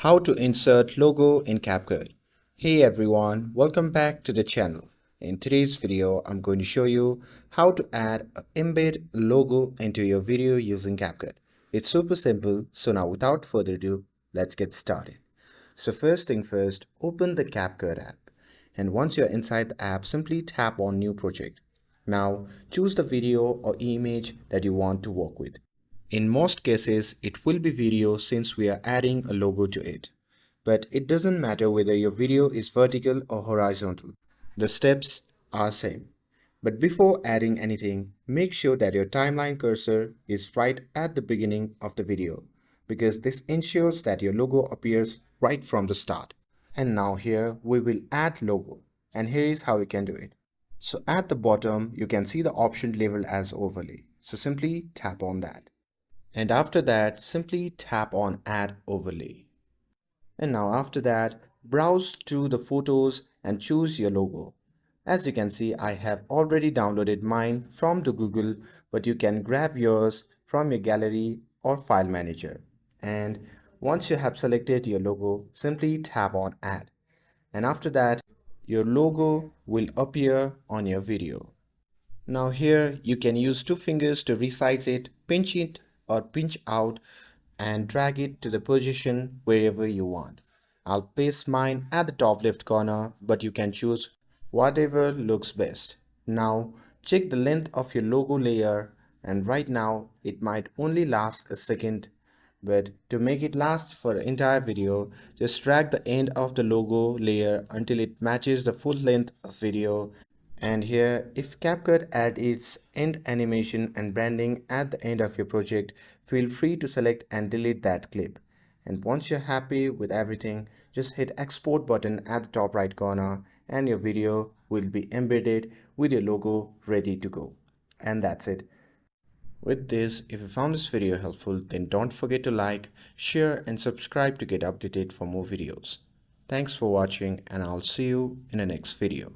How to insert logo in CapCut. Hey everyone, welcome back to the channel. In today's video, I'm going to show you how to add an embed logo into your video using CapCut. It's super simple, so now without further ado, let's get started. So first thing first, open the CapCut app. And once you're inside the app, simply tap on New Project. Now, choose the video or image that you want to work with. In most cases, it will be video since we are adding a logo to it. But it doesn't matter whether your video is vertical or horizontal. The steps are same. But before adding anything, make sure that your timeline cursor is right at the beginning of the video because this ensures that your logo appears right from the start. And now here we will add logo, and here is how you can do it. So at the bottom you can see the option labeled as overlay. So simply tap on that. And after that, simply tap on Add Overlay. And now after that, browse to the photos and choose your logo. As you can see, I have already downloaded mine from the Google, but you can grab yours from your gallery or file manager. And once you have selected your logo, simply tap on Add. And after that, your logo will appear on your video. Now here you can use two fingers to resize it, pinch it or pinch out and drag it to the position wherever you want. I'll paste mine at the top left corner, but you can choose whatever looks best. Now check the length of your logo layer, and right now it might only last a second, but to make it last for the entire video, just drag the end of the logo layer until it matches the full length of video. And here, if CapCut adds its end animation and branding at the end of your project, feel free to select and delete that clip. And once you're happy with everything, just hit export button at the top right corner and your video will be embedded with your logo ready to go. And that's it. With this, if you found this video helpful, then don't forget to like, share and subscribe to get updated for more videos. Thanks for watching, and I'll see you in the next video.